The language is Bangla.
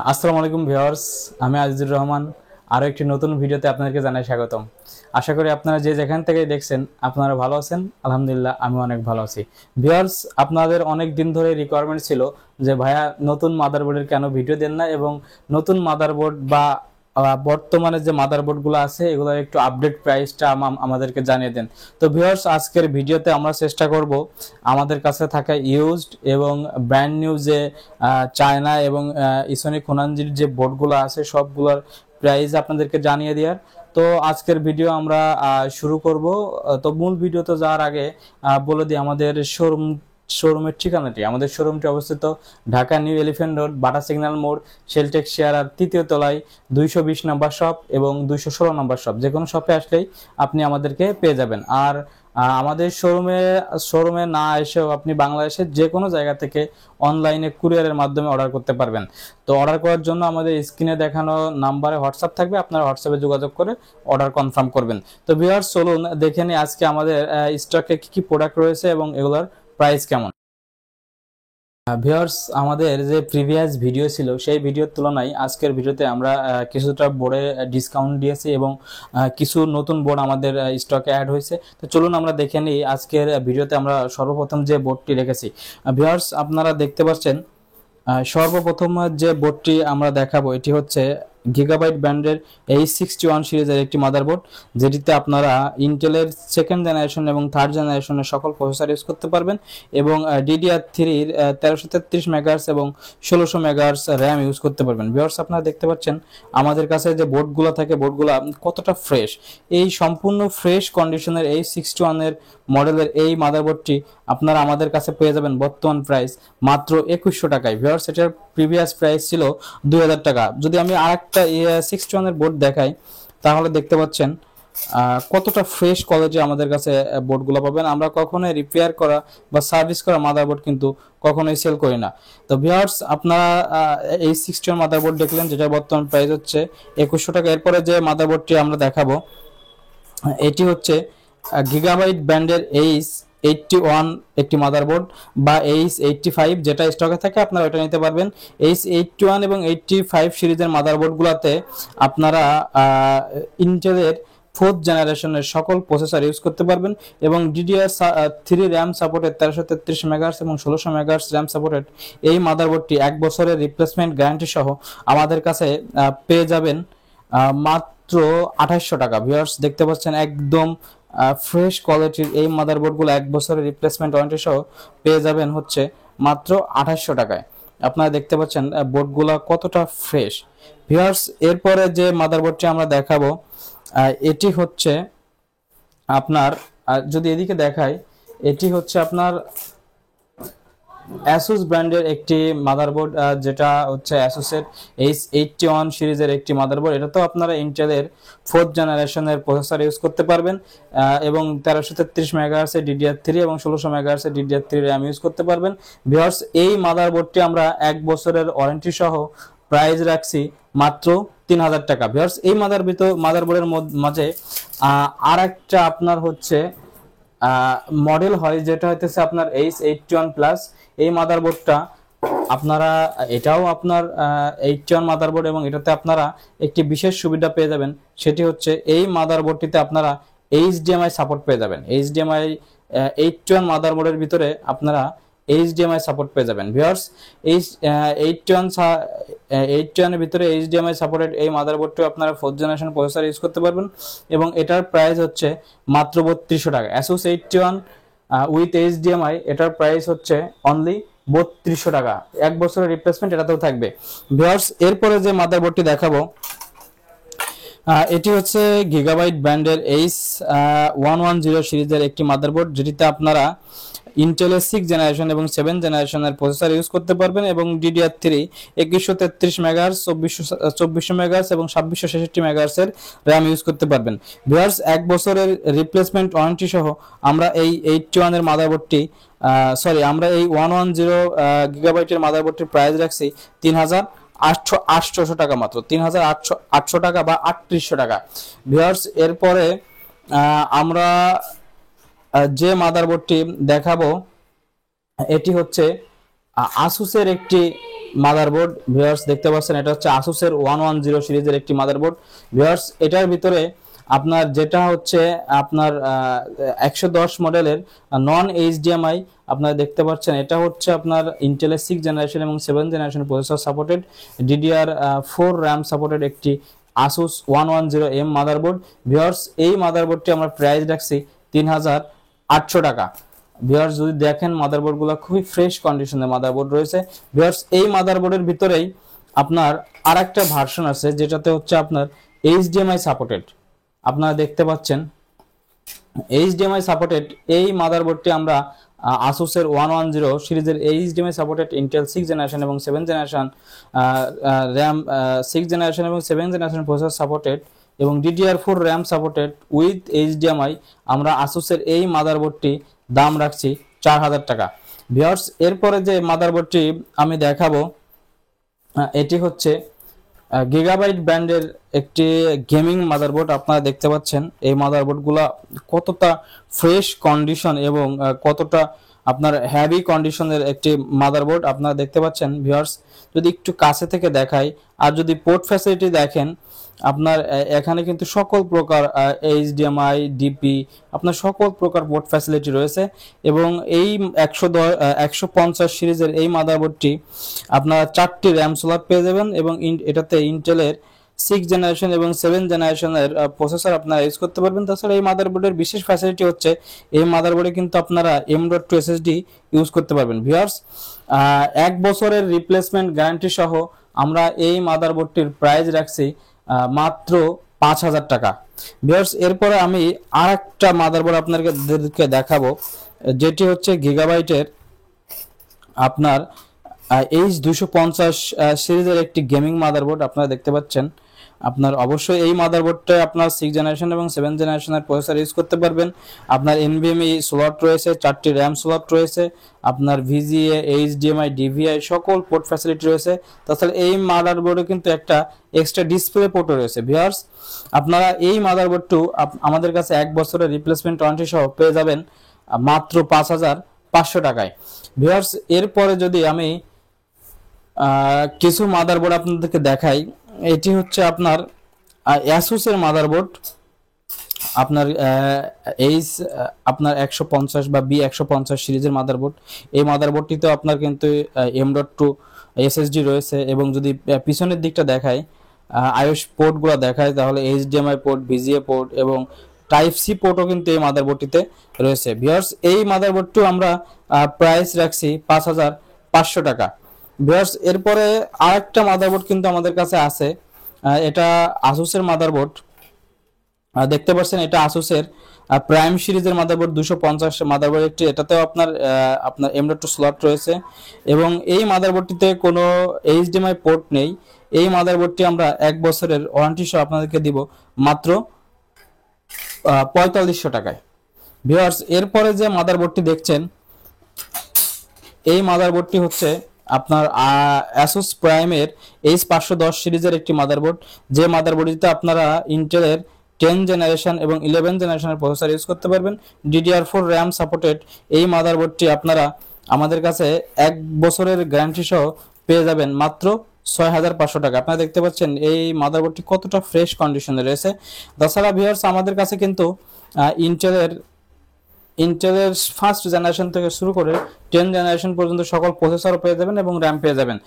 আসসালামু আলাইকুম ভিউয়ার্স, আমি আজিজুর রহমান। আরও একটি নতুন ভিডিওতে আপনাদেরকে জানাই স্বাগতম। আশা করি আপনারা যে যেখান থেকে দেখছেন আপনারা ভালো আছেন। আলহামদুলিল্লাহ, আমি অনেক ভালো আছি। ভিউয়ার্স, আপনাদের অনেক দিন ধরে রিকোয়ারমেন্ট ছিল যে ভাইয়া নতুন মাদারবোর্ডের কেন ভিডিও দেন না, এবং নতুন মাদারবোর্ড বা বর্তমানে যে মাদারবোর্ডগুলো আছে এগুলোর একটু আপডেট প্রাইসটা আমাদেরকে জানিয়ে দেন। তো ভিউয়ার্স, আজকের ভিডিওতে আমরা চেষ্টা করব আমাদের কাছে থাকা ইউজড এবং ব্র্যান্ড নিউ যে চায়না এবং ইসোনিক হোনানজির যে বোর্ডগুলো আছে সবগুলোর প্রাইস আপনাদেরকে জানিয়ে দেওয়ার। তো আজকের ভিডিও আমরা শুরু করব। তো মূল ভিডিওতে যাওয়ার আগে বলে দিই আমাদের শোরুমের ঠিকানাটি। আমাদের শোরুমটি অবস্থিত ঢাকা নিউ এলিফ্যান্ট রোড, বাটা সিগন্যাল মোড়, শেলটেক শেয়ার তৃতীয় তলায় 220 নম্বর শপ এবং 216 নম্বর শপ। যে কোনো শপে আসলেই আপনি আমাদেরকে পেয়ে যাবেন। আর আমাদের শোরুমে না এসেও আপনি বাংলাদেশের যে কোনো জায়গা থেকে অনলাইনে কুরিয়ারের মাধ্যমে অর্ডার করতে পারবেন। তো অর্ডার করার জন্য আমাদের স্ক্রিনে দেখানো নাম্বারে হোয়াটসঅ্যাপ থাকবে, আপনারা হোয়াটসঅ্যাপে যোগাযোগ করে অর্ডার কনফার্ম করবেন। তো ভিউয়ার্স, চলুন দেখে নিই আজকে আমাদের স্টকে কি কি প্রোডাক্ট রয়েছে এবং এগুলোর প্রাইস কেমন। ভিউয়ার্স, আমাদের যে প্রিভিয়াস ভিডিও ছিল সেই ভিডিওর তুলনায় আজকের ভিডিওতে আমরা কিছুটা বোর্ডে ডিসকাউন্ট দিয়েছি এবং কিছু নতুন বোর্ড আমাদের স্টকে অ্যাড হয়েছে। তো চলুন আমরা দেখে নিই আজকের ভিডিওতে আমরা সর্বপ্রথম যে বোর্ডটি রেখেছি। ভিউয়ার্স, আপনারা দেখতে পাচ্ছেন সর্বপ্রথম যে বোর্ডটি আমরা দেখাবো এটি হচ্ছে গিগাবাইট ব্র্যান্ডের H61 সিরিজের একটি মাদারবোর্ড, যেটিতে আপনারা ইন্টেলের সেকেন্ড জেনারেশন এবং থার্ড জেনারেশনের সকল প্রসেসর ইউজ করতে পারবেন এবং DDR3 1333 মেগাহার্টজ এবং 1600 মেগাহার্টজ র্যাম ইউজ করতে পারবেন। ভিউয়ার্স, আপনারা দেখতে পাচ্ছেন আমাদের কাছে যে বোর্ডগুলো থাকে বোর্ডগুলো কতটা ফ্রেশ। এই সম্পূর্ণ ফ্রেশ কন্ডিশনের H61 এর মডেলের এই মাদারবোর্ডটি আপনারা আমাদের কাছে পেয়ে যাবেন বর্তমান প্রাইস মাত্র 2100 টাকায়। ভিউয়ার্স, এটার প্রিভিয়াস প্রাইস ছিল 2000 টাকা। যদি আমি আরেকটা 61 এর বোর্ড দেখাই তাহলে দেখতে পাচ্ছেন কতটা ফ্রেশ কোয়ালিটি আমাদের কাছে বোর্ডগুলো পাবেন। আমরা কখনোই রিপেয়ার করা বা সার্ভিস করা মাদারবোর্ড কিন্তু কখনোই সেল করি না। তো ভিউয়ার্স, আপনারা এই 61 মাদারবোর্ড দেখলেন, যেটা বর্তমান প্রাইস হচ্ছে 2100 টাকা। এরপরে যে মাদারবোর্ডটি আমরা দেখাবো এটি হচ্ছে গিগাবাইট ব্র্যান্ডের H81 একটি মাদারবোর্ড বা H85, যেটা স্টকে থাকে আপনারা ওটা নিতে পারবেন। H81 এবং 85 সিরিজের মাদারবোর্ডগুলোতে আপনারা ইন্টেলের ফোর্থ জেনারেশনের সকল প্রসেসর ইউজ করতে পারবেন এবং DDR3 র্যাম সাপোর্টেড 1333 মেগাহার্টজ এবং 1600 মেগাহার্টজ র্যাম সাপোর্টেড এই মাদারবোর্ডটি 1 বছরের রিপ্লেসমেন্ট গ্যারান্টি সহ আমাদের কাছে পেয়ে যাবেন মাত্র 2800 টাকা। ভিউয়ার্স, দেখতে পাচ্ছেন একদম ফ্রেশ কোয়ালিটির এই মাদারবোর্ডগুলো 1 বছরের রিপ্লেসমেন্ট ওয়ারেন্টি সহ পেয়ে যাবেন হচ্ছে মাত্র 2800 টাকায়। আপনারা দেখতে পাচ্ছেন বোর্ডগুলো কতটা ফ্রেশ। ভিউয়ার্স, এরপরে যে মাদারবোর্ডটি আমরা দেখাবো এটি হচ্ছে আপনার, যদি এদিকে দেখাই, এটি হচ্ছে আপনার অ্যাসুস ব্র্যান্ডের একটি মাদারবোর্ড, যেটা হচ্ছে অ্যাসুসের H81 সিরিজের একটি মাদারবোর্ড। এটা তো আপনারা ইন্টেলের ফোর্থ জেনারেশনের প্রসেসর ইউজ করতে পারবেন এবং 1333 মেগাহার্টজের DDR3 এবং 1600 মেগাহার্টজের DDR3 র্যাম ইউজ করতে পারবেন। ভিউয়ার্স, এই মাদারবোর্ডটি আমরা 1 বছরের ওয়ারেন্টি সহ প্রাইস রাখছি মাত্র 3000 টাকা। ভিউয়ার্স, এই মাদারবোর্ডের মাঝে আর একটা আপনার হচ্ছে মডেল হয়, যেটা হইতেছে আপনার H81 প্লাস। এই মাদারবোর্ডটা আপনারা, এটাও আপনার 81 মাদারবোর্ড এবং এটাতে আপনারা একটি বিশেষ সুবিধা পেয়ে যাবেন। সেটি হচ্ছে এই মাদারবোর্ডটিতে আপনারা HDMI সাপোর্ট পেয়ে যাবেন। HDMI 81 মাদারবোর্ডের ভিতরে আপনারা HDMI সাপোর্ট পেয়ে যাবেন। ভিউয়ার্স, এই 81 এর ভিতরে HDMI সাপোর্টেড এই মাদারবোর্ডটিও আপনারা 4th জেনারেশন প্রসেসর ইউজ করতে পারবেন এবং এটার প্রাইস হচ্ছে মাত্র 3200 টাকা। Asus 81 উইথ HDMI, এটার প্রাইস হচ্ছে অনলি 3200 টাকা। 1 বছরের রিপ্লেসমেন্ট এটাতেও থাকবে। ভিউয়ার্স, এরপরে যে মাদারবোর্ডটি দেখাবো এটি হচ্ছে গিগাবাইট ব্র্যান্ডের H110 সিরিজের একটি মাদারবোর্ড, যেটিতে আপনারা ইন্টেলের 6 জেনারেশন এবং 7 জেনারেশনের প্রসেসর ইউজ করতে পারবেন এবং DDR3 2133 মেগাহার্টজ, 2400 মেগাহার্টজ এবং 2666 মেগাহার্টজের র্যাম ইউজ করতে পারবেন। ভিউয়ার্স, 1 বছরের রিপ্লেসমেন্ট ওয়ারেন্টি সহ আমরা এই 81 এর মাদারবোর্ডটি আমরা এই 110 গিগাবাইটের মাদারবোর্ডটির প্রাইস রাখছি 3800 টাকা, মাত্র 3800 টাকা বা 3800 টাকা। ভিউয়ার্স, এরপরে আমরা যে মাদারবোর্ডটি দেখাবো এটি হচ্ছে আসুসের একটি মাদারবোর্ড ভিউয়ার্স দেখতে পাচ্ছেন, এটা হচ্ছে আসুসের 110 সিরিজের একটি মাদারবোর্ড ভিউয়ার্স। এটার ভিতরে আপনার যেটা হচ্ছে আপনার 110 মডেলের নন এইচডিএমআই আপনারা দেখতে পাচ্ছেন, এটা হচ্ছে আপনার ইন্টেলের 6 জেনারেশন এবং 7 generation processor supported, DDR4 RAM supported একটি আসুস 110M মাদারবোর্ড ভিউয়ার্স। এই মাদারবোর্ডটি আমরা প্রাইস রাখছি 3800 টাকা ভিউয়ার্স। যদি দেখেন মাদারবোর্ডগুলো খুবই ফ্রেশ কন্ডিশনের মাদারবোর্ড রয়েছে ভিউয়ার্স। এই মাদারবোর্ডের ভিতরেই আপনার আরেকটা ভার্সন আছে যেটাতে হচ্ছে আপনার এইচডিএমআই সাপোর্টেড, আপনারা দেখতে পাচ্ছেন এইচডিএমআই সাপোর্টেড এই মাদারবোর্ডটি আমরা আসুসের 110 সিরিজের এইচডিএমআই সাপোর্টেড ইন্টেল 6 জেনারেশন এবং 7 জেনারেশন র্যাম 6 জেনারেশন এবং 7 জেনারেশন প্রসেসর সাপোর্টেড এবং DDR4 RAM supported with HDMI আমরা আসুসের এই মাদারবোর্ডটি দাম রাখছি 4000 টাকা ভিউয়ার্স। এরপরে যে মাদারবোর্ডটি আমি দেখাবো এটি হচ্ছে গিগাবাইট ব্র্যান্ডের একটি গেমিং মাদারবোর্ড। আপনারা দেখতে পাচ্ছেন এই মাদারবোর্ডগুলো কতটা ফ্রেশ কন্ডিশন এবং কতটা আপনার হ্যাভি কন্ডিশনের একটি মাদারবোর্ড আপনারা দেখতে পাচ্ছেন ভিউয়ার্স। যদি একটু কাছে থেকে দেখাই আর যদি পোর্ট ফ্যাসিলিটি দেখেন, আপনার এখানে কিন্তু সকল প্রকার এইচডিএমআই ডিপি আপনার সকল প্রকার পোর্ট ফ্যাসিলিটি রয়েছে এবং এই 150 সিরিজের এই মাদারবোর্ডটি আপনারা 4টি র্যাম স্লট পেয়ে যাবেন এবং এটাতে ইন্টেলের 6 জেনারেশন এবং 7 জেনারেশনের প্রসেসর আপনারা ইউজ করতে পারবেন। তাছাড়া এই মাদারবোর্ডের বিশেষ ফ্যাসিলিটি হচ্ছে এই মাদারবোর্ডে কিন্তু আপনারা M.2 SSD ইউজ করতে পারবেন ভিউয়ার্স। 1 বছরের রিপ্লেসমেন্ট গ্যারান্টি সহ আমরা এই মাদারবোর্ডটির প্রাইস রাখছি মাত্র 5000 টাকা ভিউয়ার্স। এরপরে আমি আরেকটা মাদারবোর্ড আপনাদেরকে দেখাবো যেটি হচ্ছে গিগাবাইটের আপনার H250 সিরিজের একটি গেমিং মাদারবোর্ড আপনারা দেখতে পাচ্ছেন। আপনার অবশ্যই এই মাদারবোর্ডটা আপনার 6 জেনারেশন এবং 7 জেনারেশনের প্রসেসর ইউজ করতে পারবেন। আপনার NVMe স্লট রয়েছে, 4টি র্যাম স্লট রয়েছে, আপনার VGA HDMI DVI সকল পোর্ট ফ্যাসিলিটি রয়েছে। তাছাড়া এই মাদারবোর্ডে কিন্তু একটা এক্সট্রা ডিসপ্লে পোর্টও রয়েছে ভিউয়ার্স। আপনারা এই মাদারবোর্ডটি আমাদের কাছে 1 বছরের রিপ্লেসমেন্ট ওয়ারেন্টি সহ পেয়ে যাবেন মাত্র 5500 টাকায় ভিউয়ার্স। এরপরে যদি আমি কিছু মাদারবোর্ড আপনাদেরকে দেখাই, এটি হচ্ছে আপনার অ্যাসুসের মাদারবোর্ড আপনার আপনার 150 বা B150 সিরিজের মাদারবোর্ড। এই মাদারবোর্ডটিতে আপনার কিন্তু M.2 SSD রয়েছে এবং যদি পিছনের দিকটা দেখাই আইওএস পোর্টগুলো দেখায় তাহলে HDMI পোর্ট, VGA পোর্ট এবং টাইপ সি পোর্টও কিন্তু এই মাদারবোর্ডটিতে রয়েছে ভিউয়ার্স। এই মাদারবোর্ডটিও আমরা প্রাইস রাখছি 5500 টাকা ভিউয়ার্স। এরপরে আরেকটা মাদারবোর্ড কিন্তু আমাদের কাছে আছে, এটা আসুসের মাদারবোর্ড দেখতে পাচ্ছেন। এটা আসুসের প্রাইম সিরিজের মাদারবোর্ড 250 মাদারবোর্ড একটি, এটাতেও আপনার M.2 স্লট রয়েছে এবং এই মাদারবোর্ডটিতে কোনো HDMI পোর্ট নেই। এই মাদারবোর্ডটি আমরা 1 বছরের ওয়ারেন্টি সহ আপনাদেরকে দিব মাত্র 4500 টাকায় ভিউয়ার্স। এরপরে যে মাদারবোর্ডটি দেখছেন এই মাদারবোর্ডটি হচ্ছে আপনার Asus প্রাইমের H510 সিরিজের একটি মাদারবোর্ড, যে মাদারবোর্ডটিতে আপনারা ইন্টেলের 10 জেনারেশন এবং 11 জেনারেশনের প্রসেসর ইউজ করতে পারবেন। DDR4 র্যাম সাপোর্টেড এই মাদারবোর্ডটি আপনারা আমাদের কাছে 1 বছরের গ্যারান্টি সহ পেয়ে যাবেন মাত্র 6500 টাকা। আপনারা দেখতে পাচ্ছেন এই মাদারবোর্ডটি কতটা ফ্রেশ কন্ডিশনে রয়েছে। তাছাড়া ভিউয়ার্স আমাদের কাছে কিন্তু ইন্টেলের ফার্স্ট জেনারেশন থেকে শুরু করে 10 জেনারেশন পর্যন্ত সকল প্রসেসর পেয়ে যাবেন এবং র্যাম পেয়ে যাবেন।